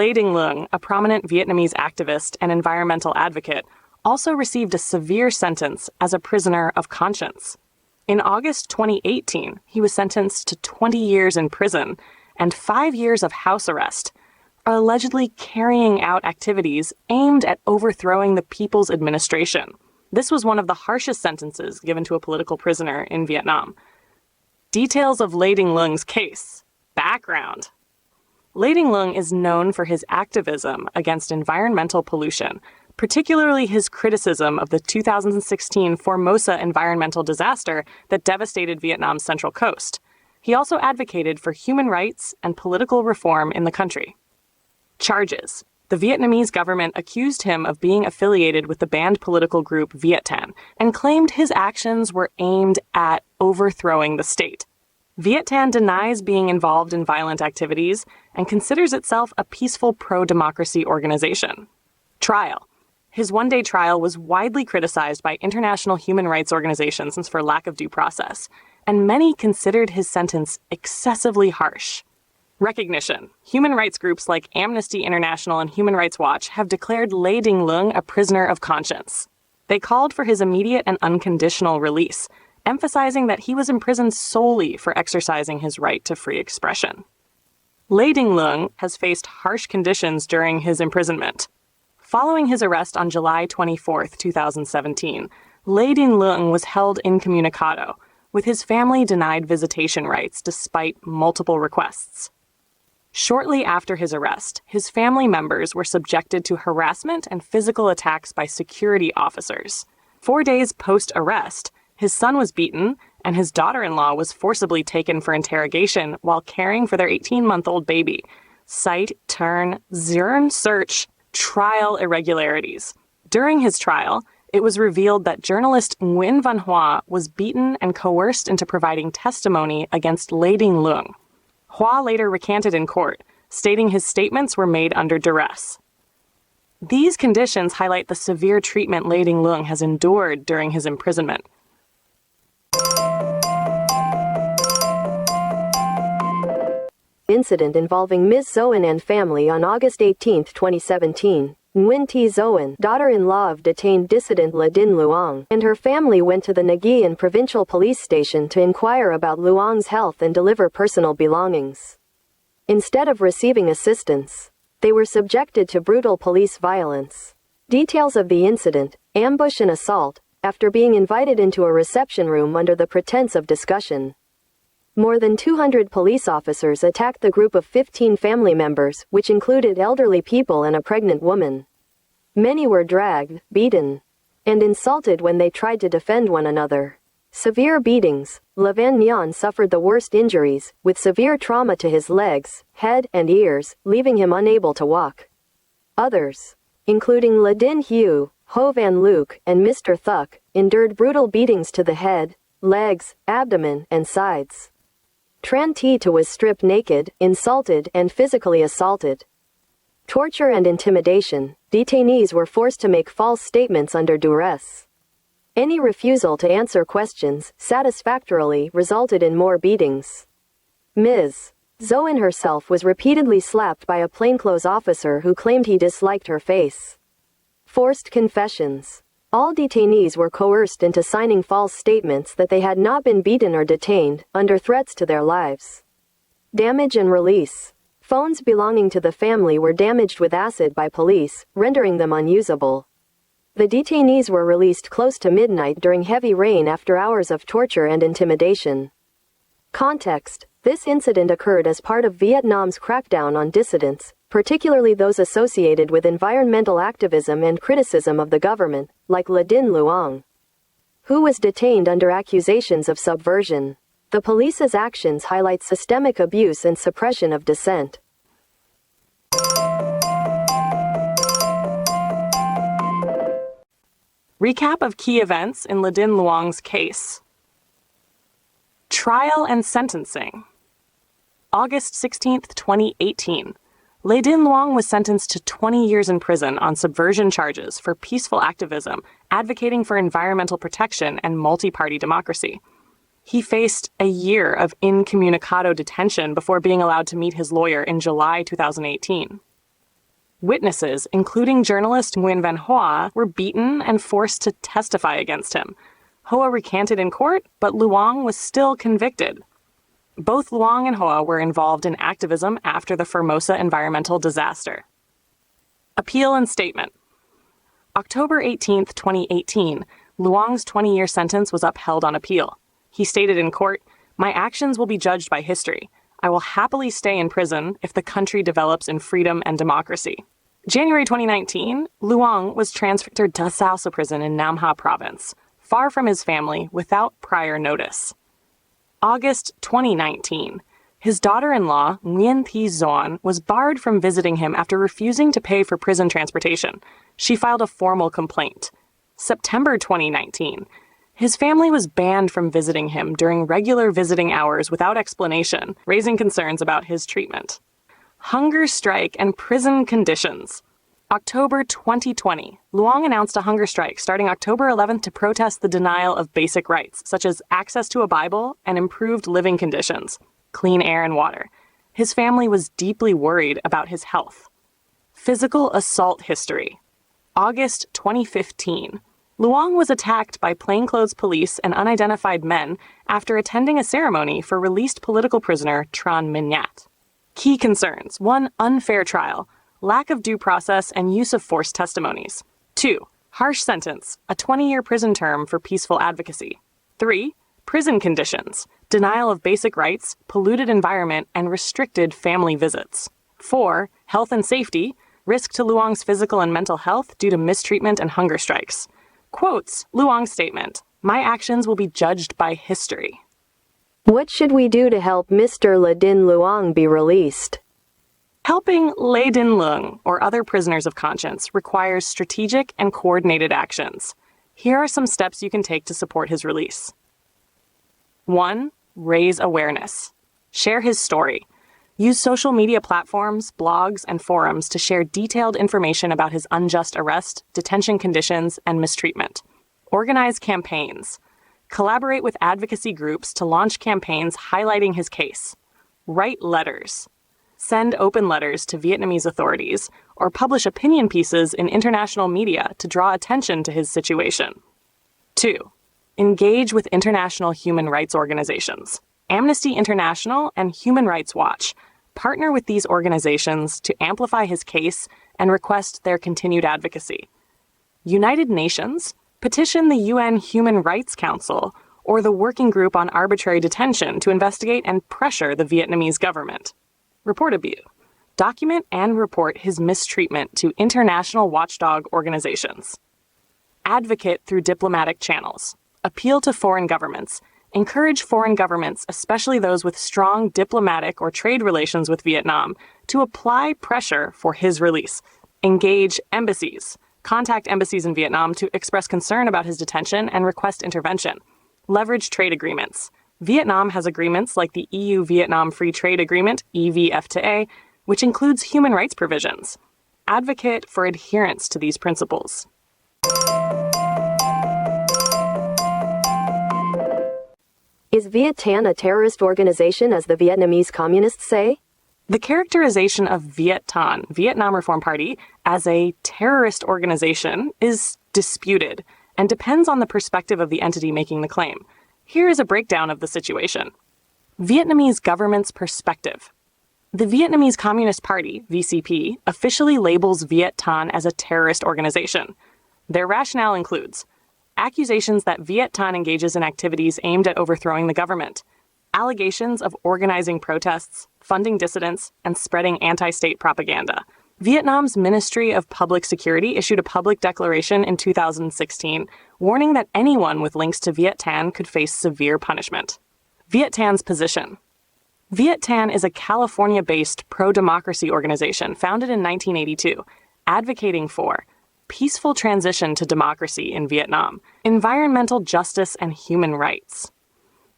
Dinh Luong, a prominent Vietnamese activist and environmental advocate, also received a severe sentence as a prisoner of conscience. In August 2018, he was sentenced to 20 years in prison and 5 years of house arrest, allegedly carrying out activities aimed at overthrowing the People's Administration. This was one of the harshest sentences given to a political prisoner in Vietnam. Details of Dinh Luong's case. Background. Dinh Luong is known for his activism against environmental pollution, particularly his criticism of the 2016 Formosa environmental disaster that devastated Vietnam's central coast. He also advocated for human rights and political reform in the country. Charges. The Vietnamese government accused him of being affiliated with the banned political group Viet Thanh and claimed his actions were aimed at overthrowing the state. Viet Thanh denies being involved in violent activities and considers itself a peaceful pro-democracy organization. Trial. His one-day trial was widely criticized by international human rights organizations for lack of due process, and many considered his sentence excessively harsh. Recognition. Human rights groups like Amnesty International and Human Rights Watch have declared Dinh Luong a prisoner of conscience. They called for his immediate and unconditional release, emphasizing that he was imprisoned solely for exercising his right to free expression. Dinh Luong has faced harsh conditions during his imprisonment. Following his arrest on July 24, 2017, Dinh Luong was held incommunicado, with his family denied visitation rights despite multiple requests. Shortly after his arrest, his family members were subjected to harassment and physical attacks by security officers. 4 days post-arrest, his son was beaten, and his daughter-in-law was forcibly taken for interrogation while caring for their 18-month-old baby. Cite, turn, zern, search, trial irregularities. During his trial, it was revealed that journalist Nguyen Van Hoa was beaten and coerced into providing testimony against Dinh Luong. Hoa later recanted in court, stating his statements were made under duress. These conditions highlight the severe treatment Dinh Luong has endured during his imprisonment. Incident involving Ms. Zoen and family on August 18, 2017. Nguyen T. Zoen, daughter-in-law of detained dissident Dinh Luong, and her family went to the Nghi An Provincial Police Station to inquire about Luong's health and deliver personal belongings. Instead of receiving assistance, they were subjected to brutal police violence. Details of the incident, ambush and assault, after being invited into a reception room under the pretense of discussion. More than 200 police officers attacked the group of 15 family members, which included elderly people and a pregnant woman. Many were dragged, beaten, and insulted when they tried to defend one another. Severe beatings. Le Van Nhan suffered the worst injuries, with severe trauma to his legs, head, and ears, leaving him unable to walk. Others, including Le Dinh Hue, Ho Van Luc, and Mr. Thuc, endured brutal beatings to the head, legs, abdomen, and sides. Tran Thi was stripped naked, insulted, and physically assaulted. Torture and intimidation. Detainees were forced to make false statements under duress. Any refusal to answer questions satisfactorily resulted in more beatings. Ms. Zoen herself was repeatedly slapped by a plainclothes officer who claimed he disliked her face. Forced confessions. All detainees were coerced into signing false statements that they had not been beaten or detained, under threats to their lives. Damage and release. Phones belonging to the family were damaged with acid by police, rendering them unusable. The detainees were released close to midnight during heavy rain after hours of torture and intimidation. Context. This incident occurred as part of Vietnam's crackdown on dissidents, particularly those associated with environmental activism and criticism of the government, like Dinh Luong, who was detained under accusations of subversion. The police's actions highlight systemic abuse and suppression of dissent. Recap of key events in Dinh Luong's case. Trial and sentencing. August 16, 2018. Dinh Luong was sentenced to 20 years in prison on subversion charges for peaceful activism, advocating for environmental protection and multi-party democracy. He faced a year of incommunicado detention before being allowed to meet his lawyer in July 2018. Witnesses, including journalist Nguyen Van Hoa, were beaten and forced to testify against him. Hoa recanted in court, but Luong was still convicted. Both Luong and Hoa were involved in activism after the Formosa environmental disaster. Appeal and statement. October 18, 2018, Luong's 20-year sentence was upheld on appeal. He stated in court, "My actions will be judged by history. I will happily stay in prison if the country develops in freedom and democracy." January 2019, Luong was transferred to Da Sao prison in Nam Ha province, far from his family, without prior notice. August 2019, his daughter-in-law, Nguyen Thi Xuan, was barred from visiting him after refusing to pay for prison transportation. She filed a formal complaint. September 2019, his family was banned from visiting him during regular visiting hours without explanation, raising concerns about his treatment. Hunger strike and prison conditions. October 2020, Luong announced a hunger strike starting October 11th to protest the denial of basic rights, such as access to a Bible and improved living conditions, clean air and water. His family was deeply worried about his health. Physical assault history. August 2015, Luong was attacked by plainclothes police and unidentified men after attending a ceremony for released political prisoner Tran Minyat. Key concerns: 1. Unfair trial, lack of due process and use of forced testimonies. 2. Harsh sentence, a 20-year prison term for peaceful advocacy. 3. Prison conditions, denial of basic rights, polluted environment, and restricted family visits. 4. Health and safety, risk to Luong's physical and mental health due to mistreatment and hunger strikes. Quotes Luong's statement, "My actions will be judged by history." What should we do to help Mr. Le Dinh Luong be released? Helping Le Dinh Luong or other prisoners of conscience requires strategic and coordinated actions. Here are some steps you can take to support his release. 1. Raise awareness. Share his story. Use social media platforms, blogs, and forums to share detailed information about his unjust arrest, detention conditions, and mistreatment. Organize campaigns. Collaborate with advocacy groups to launch campaigns highlighting his case. Write letters. Send open letters to Vietnamese authorities or publish opinion pieces in international media to draw attention to his situation. 2. Engage with international human rights organizations. Amnesty International and Human Rights Watch partner with these organizations to amplify his case and request their continued advocacy. United Nations, petition the UN Human Rights Council or the Working Group on Arbitrary Detention to investigate and pressure the Vietnamese government. Report abuse. Document and report his mistreatment to international watchdog organizations. Advocate through diplomatic channels. Appeal to foreign governments. Encourage foreign governments, especially those with strong diplomatic or trade relations with Vietnam, to apply pressure for his release. Engage embassies. Contact embassies in Vietnam to express concern about his detention and request intervention. Leverage trade agreements. Vietnam has agreements like the EU-Vietnam Free Trade Agreement, EVFTA, which includes human rights provisions. Advocate for adherence to these principles. Is Viet Thanh a terrorist organization as the Vietnamese communists say? The characterization of Viet Thanh, Vietnam Reform Party, as a terrorist organization is disputed and depends on the perspective of the entity making the claim. Here is a breakdown of the situation. Vietnamese government's perspective. The Vietnamese Communist Party, VCP, officially labels Viet Thanh as a terrorist organization. Their rationale includes accusations that Viet Thanh engages in activities aimed at overthrowing the government, allegations of organizing protests, funding dissidents, and spreading anti-state propaganda. Vietnam's Ministry of Public Security issued a public declaration in 2016 warning that anyone with links to Viet Thanh could face severe punishment. Viet Thann's position. Viet Thanh is a California-based pro-democracy organization founded in 1982, advocating for peaceful transition to democracy in Vietnam, environmental justice, and human rights.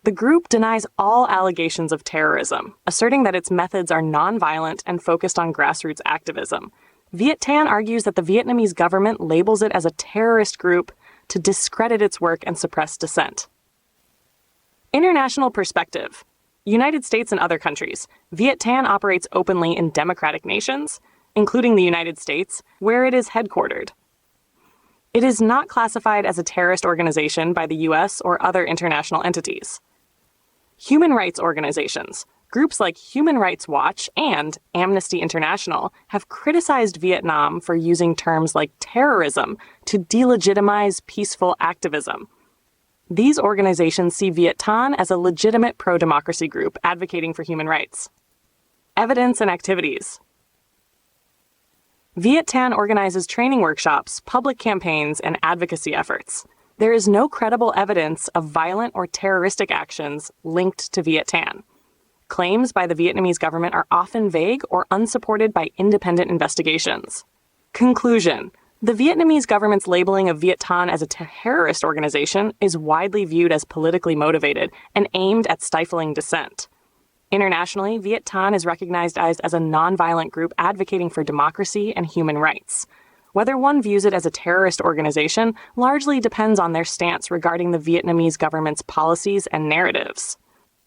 The group denies all allegations of terrorism, asserting that its methods are nonviolent and focused on grassroots activism. Viet Thanh argues that the Vietnamese government labels it as a terrorist group to discredit its work and suppress dissent. International perspective. United States and other countries. Viet Thanh operates openly in democratic nations. including the United States, where it is headquartered. It is not classified as a terrorist organization by the US or other international entities. Human rights organizations, groups like Human Rights Watch and Amnesty International, have criticized Vietnam for using terms like terrorism to delegitimize peaceful activism. These organizations see Viet Thanh as a legitimate pro-democracy group advocating for human rights. Evidence and activities. Viet Thanh organizes training workshops, public campaigns, and advocacy efforts. There is no credible evidence of violent or terroristic actions linked to Viet Thanh. Claims by the Vietnamese government are often vague or unsupported by independent investigations. Conclusion. The Vietnamese government's labeling of Viet Thanh as a terrorist organization is widely viewed as politically motivated and aimed at stifling dissent. Internationally, Viet Thanh is recognized as a nonviolent group advocating for democracy and human rights. Whether one views it as a terrorist organization largely depends on their stance regarding the Vietnamese government's policies and narratives.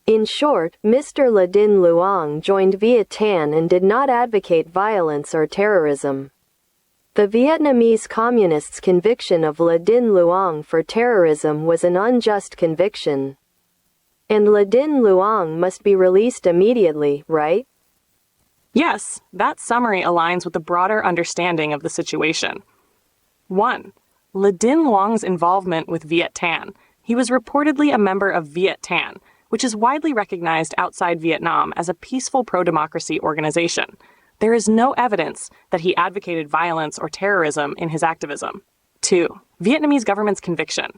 In short, Mr. Le Dinh Luong joined Viet Thanh and did not advocate violence or terrorism. The Vietnamese Communists' conviction of Le Dinh Luong for terrorism was an unjust conviction. And Le Dinh Luong must be released immediately, right? Yes, that summary aligns with the broader understanding of the situation. 1. Le Dinh Luong's involvement with Viet Thanh. He was reportedly a member of Viet Thanh, which is widely recognized outside Vietnam as a peaceful pro-democracy organization. There is no evidence that he advocated violence or terrorism in his activism. 2. Vietnamese government's conviction.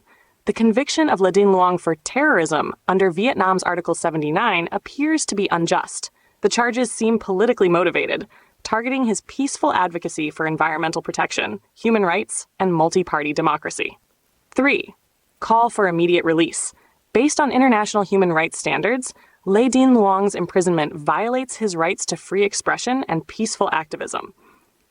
The conviction of Le Dinh Luong for terrorism under Vietnam's Article 79 appears to be unjust. The charges seem politically motivated, targeting his peaceful advocacy for environmental protection, human rights, and multi-party democracy. 3. Call for immediate release. Based on international human rights standards, Le Dinh Luong's imprisonment violates his rights to free expression and peaceful activism.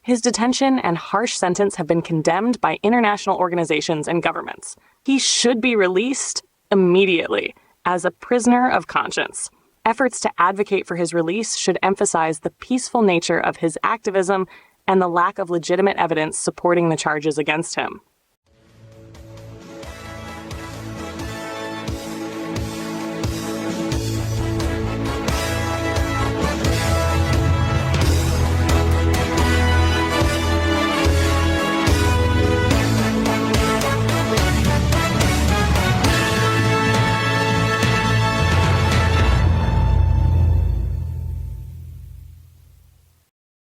His detention and harsh sentence have been condemned by international organizations and governments. He should be released immediately as a prisoner of conscience. Efforts to advocate for his release should emphasize the peaceful nature of his activism and the lack of legitimate evidence supporting the charges against him.